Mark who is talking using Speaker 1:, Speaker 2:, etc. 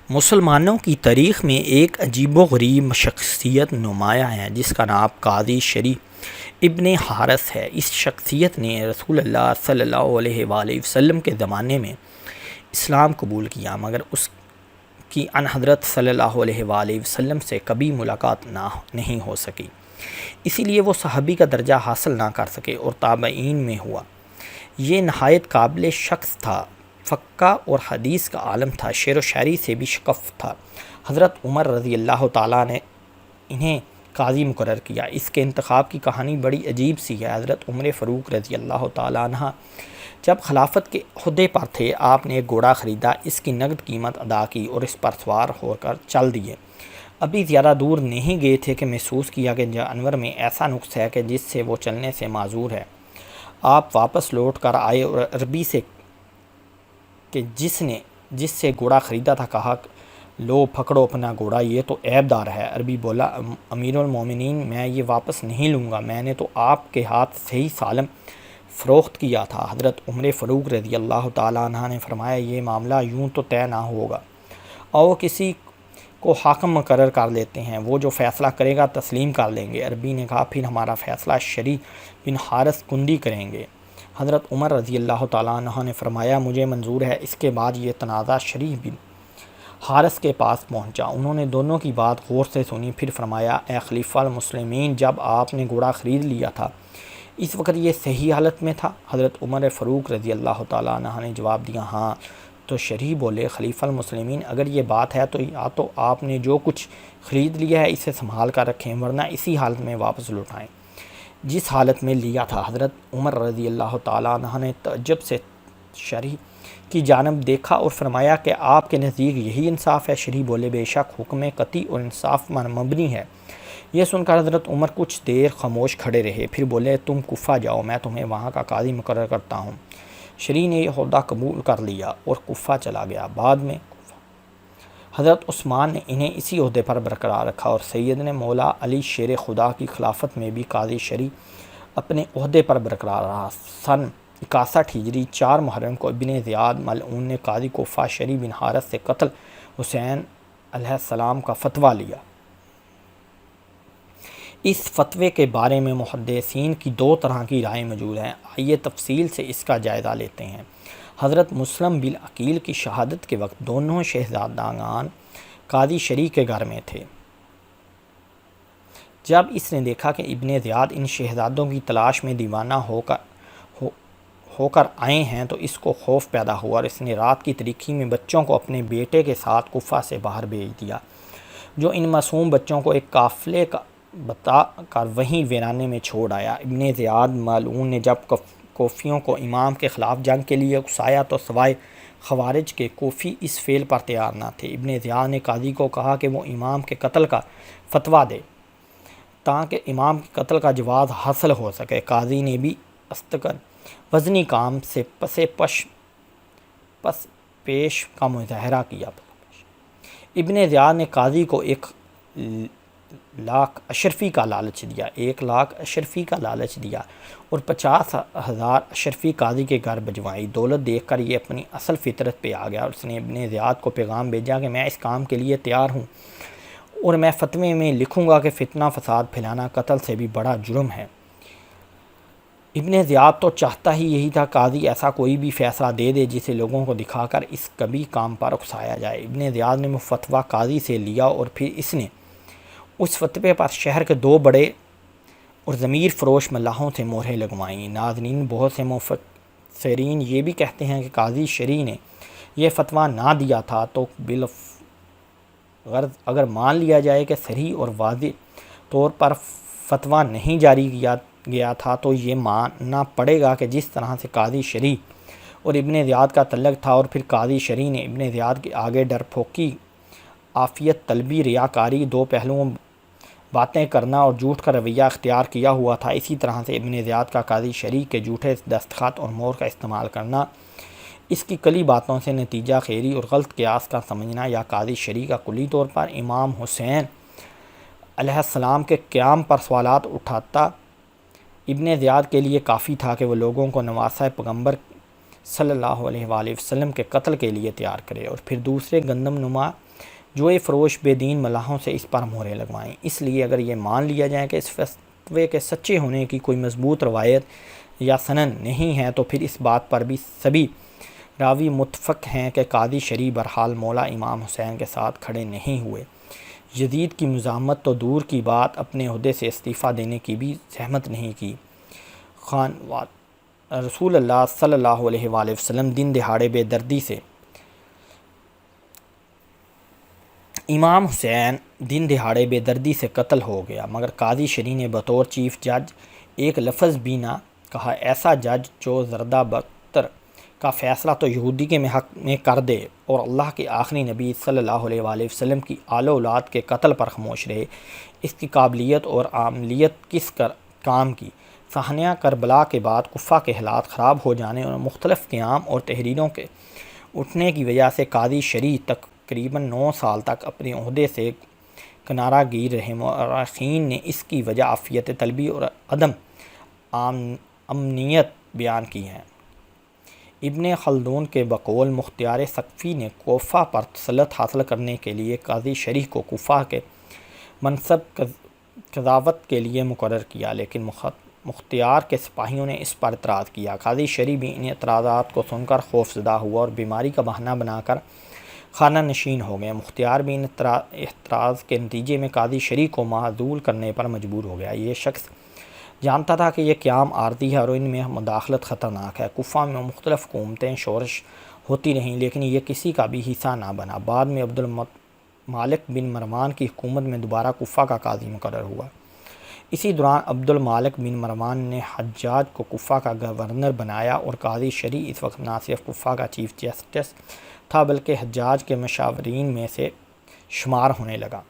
Speaker 1: مسلمانوں کی تاریخ میں ایک عجیب و غریب شخصیت نمایاں ہے جس کا نام قاضی شریح ابن حارث ہے۔ اس شخصیت نے رسول اللہ صلی اللہ علیہ وآلہ وسلم کے زمانے میں اسلام قبول کیا، مگر اس کی ان حضرت صلی اللہ علیہ وآلہ وسلم سے کبھی ملاقات نہیں ہو سکی، اسی لیے وہ صحابی کا درجہ حاصل نہ کر سکے اور تابعین میں ہوا۔ یہ نہایت قابل شخص تھا، فقہ اور حدیث کا عالم تھا، شعر و شاعری سے بھی شغف تھا۔ حضرت عمر رضی اللہ تعالیٰ نے انہیں قاضی مقرر کیا۔ اس کے انتخاب کی کہانی بڑی عجیب سی ہے۔ حضرت عمر فاروق رضی اللہ تعالیٰ عنہ جب خلافت کے عہدے پر تھے، آپ نے ایک گھوڑا خریدا، اس کی نقد قیمت ادا کی اور اس پر سوار ہو کر چل دیے۔ ابھی زیادہ دور نہیں گئے تھے کہ محسوس کیا کہ جانور میں ایسا نقص ہے کہ جس سے وہ چلنے سے معذور ہے۔ آپ واپس لوٹ کر آئے اور عربی سے کہ جس سے گھوڑا خریدا تھا کہا، لو پکڑو اپنا گھوڑا، یہ تو عیب دار ہے۔ عربی بولا، امیر المومنین، میں یہ واپس نہیں لوں گا، میں نے تو آپ کے ہاتھ صحیح سالم فروخت کیا تھا۔ حضرت عمر فاروق رضی اللہ تعالیٰ عنہ نے فرمایا، یہ معاملہ یوں تو طے نہ ہوگا، اور کسی کو حاکم مقرر کر لیتے ہیں، وہ جو فیصلہ کرے گا تسلیم کر لیں گے۔ عربی نے کہا، پھر ہمارا فیصلہ شریح بن حارث کندی کریں گے۔ حضرت عمر رضی اللہ تعالیٰ عنہ نے فرمایا، مجھے منظور ہے۔ اس کے بعد یہ تنازع شریح بن حارث کے پاس پہنچا۔ انہوں نے دونوں کی بات غور سے سنی، پھر فرمایا، اے خلیفہ المسلمین، جب آپ نے گھوڑا خرید لیا تھا اس وقت یہ صحیح حالت میں تھا؟ حضرت عمر فاروق رضی اللہ تعالیٰ عنہ نے جواب دیا، ہاں۔ تو شریح بولے، خلیفہ المسلمین، اگر یہ بات ہے تو یا تو آپ نے جو کچھ خرید لیا ہے اسے سنبھال کر رکھیں، ورنہ اسی حالت میں واپس لوٹائیں جس حالت میں لیا تھا۔ حضرت عمر رضی اللہ تعالیٰ عنہ نے تعجب سے شریح کی جانب دیکھا اور فرمایا کہ آپ کے نزدیک یہی انصاف ہے؟ شریح بولے، بے شک حکم قطعی اور انصاف پر مبنی ہے۔ یہ سن کر حضرت عمر کچھ دیر خاموش کھڑے رہے، پھر بولے، تم کوفہ جاؤ، میں تمہیں وہاں کا قاضی مقرر کرتا ہوں۔ شریح نے یہ عہدہ قبول کر لیا اور کوفہ چلا گیا۔ بعد میں حضرت عثمان نے انہیں اسی عہدے پر برقرار رکھا اور سیدنا مولا علی شیر خدا کی خلافت میں بھی قاضی شریح اپنے عہدے پر برقرار رہا۔ سن 61 ہجری 4 محرم کو ابن زیاد ملعون نے قاضی کوفہ شریح بن حارث سے قتل حسین علیہ السلام کا فتویٰ لیا۔ اس فتوے کے بارے میں محدثین کی دو طرح کی رائے موجود ہیں، آئیے تفصیل سے اس کا جائزہ لیتے ہیں۔ حضرت مسلم بن عقیل کی شہادت کے وقت دونوں شہزادگان قاضی شریح کے گھر میں تھے۔ جب اس نے دیکھا کہ ابن زیاد ان شہزادوں کی تلاش میں دیوانہ ہو کر آئے ہیں تو اس کو خوف پیدا ہوا اور اس نے رات کی تاریکی میں بچوں کو اپنے بیٹے کے ساتھ کوفہ سے باہر بھیج دیا، جو ان معصوم بچوں کو ایک قافلے کا بتا کر وہیں ویرانے میں چھوڑ آیا۔ ابن زیاد ملعون نے جب کوفیوں کو امام کے خلاف جنگ کے لیے اکسایا تو سوائے خوارج کے کوفی اس فعل پر تیار نہ تھے۔ ابن زیاد نے قاضی کو کہا کہ وہ امام کے قتل کا فتویٰ دے تاکہ امام کے قتل کا جواز حاصل ہو سکے۔ قاضی نے بھی استقر وزنی کام سے پس پیش کا مظاہرہ کیا۔ ابن زیاد نے قاضی کو 1,00,000 اشرفی کا لالچ دیا، 1,00,000 اشرفی کا لالچ دیا اور 50,000 اشرفی قاضی کے گھر بھجوائی۔ دولت دیکھ کر یہ اپنی اصل فطرت پہ آ گیا اور اس نے ابن زیاد کو پیغام بھیجا کہ میں اس کام کے لیے تیار ہوں اور میں فتوے میں لکھوں گا کہ فتنہ فساد پھیلانا قتل سے بھی بڑا جرم ہے۔ ابن زیاد تو چاہتا ہی یہی تھا، قاضی ایسا کوئی بھی فیصلہ دے دے جسے لوگوں کو دکھا کر اس کبھی کام پر اکسایا جائے۔ ابن زیاد نے وہ فتویٰ قاضی سے لیا اور پھر اس نے اس فتوے پر شہر کے 2 بڑے اور ضمیر فروش ملاحوں سے مہریں لگوائیں۔ ناظرین، بہت سے مفسرین یہ بھی کہتے ہیں کہ قاضی شریح نے یہ فتویٰ نہ دیا تھا تو بالغرض اگر مان لیا جائے کہ صریح اور واضح طور پر فتویٰ نہیں جاری کیا گیا تھا تو یہ ماننا پڑے گا کہ جس طرح سے قاضی شریح اور ابن زیاد کا تعلق تھا اور پھر قاضی شریح نے ابن زیاد کے آگے ڈرپھوکی، عافیت طلبی، ریاکاری، 2 پہلوؤں باتیں کرنا اور جھوٹ کا رویہ اختیار کیا ہوا تھا، اسی طرح سے ابن زیاد کا قاضی شریح کے جھوٹے دستخط اور مہر کا استعمال کرنا، اس کی کلی باتوں سے نتیجہ خیری اور غلط قیاس کا سمجھنا، یا قاضی شریح کا کلی طور پر امام حسین علیہ السلام کے قیام پر سوالات اٹھاتا ابن زیاد کے لیے کافی تھا کہ وہ لوگوں کو نواسہ پیغمبر صلی اللہ علیہ وآلہ وسلم کے قتل کے لیے تیار کرے اور پھر دوسرے گندم نما جوئے فروش بے دین ملاحوں سے اس پر مہرے لگوائیں۔ اس لیے اگر یہ مان لیا جائے کہ اس فتوے کے سچے ہونے کی کوئی مضبوط روایت یا سند نہیں ہے تو پھر اس بات پر بھی سبھی راوی متفق ہیں کہ قاضی شریع بہرحال مولا امام حسین کے ساتھ کھڑے نہیں ہوئے۔ یزید کی مزاحمت تو دور کی بات، اپنے عہدے سے استعفیٰ دینے کی بھی زحمت نہیں کی۔ رسول اللہ صلی اللہ علیہ وآلہ وسلم دن دہاڑے بے دردی سے امام حسین دن دہاڑے بے دردی سے قتل ہو گیا، مگر قاضی شریع نے بطور چیف جج ایک لفظ بھی نہ کہا۔ ایسا جج جو زردہ بطر کا فیصلہ تو یہودی کے حق میں کر دے اور اللہ کے آخری نبی صلی اللہ علیہ وآلہ وسلم کی آل اولاد کے قتل پر خاموش رہے، اس کی قابلیت اور عملیت کس کام کی؟ صحنہ کربلا کے بعد کوفہ کے حالات خراب ہو جانے اور مختلف قیام اور تحریروں کے اٹھنے کی وجہ سے قاضی شریع تقریباً 9 سال تک اپنے عہدے سے کنارہ گیر رہے۔ مورخین نے اس کی وجہ عافیت طلبی اور عدم امنیت بیان کی ہے۔ ابن خلدون کے بقول مختار ثقفی نے کوفہ پر تسلط حاصل کرنے کے لیے قاضی شریع کو کوفہ کے منصب قضاوت کے لیے مقرر کیا، لیکن مختار کے سپاہیوں نے اس پر اعتراض کیا۔ قاضی شریع بھی ان اعتراضات کو سن کر خوف زدہ ہوا اور بیماری کا بہانہ بنا کر خانہ نشین ہو گیا۔ مختار بھی ان اعتراض کے نتیجے میں قاضی شریع کو معزول کرنے پر مجبور ہو گیا۔ یہ شخص جانتا تھا کہ یہ قیام عارضی ہے اور ان میں مداخلت خطرناک ہے۔ کوفہ میں مختلف حکومتیں شورش ہوتی رہیں لیکن یہ کسی کا بھی حصہ نہ بنا۔ بعد میں عبد المالک بن مروان کی حکومت میں دوبارہ کوفہ کا قاضی مقرر ہوا۔ اسی دوران عبد المالک بن مروان نے حجاج کو کوفہ کا گورنر بنایا اور قاضی شریع اس وقت نہ صرف کوفہ کا چیف جسٹس تھا بلکہ حجاج کے مشاورین میں سے شمار ہونے لگا۔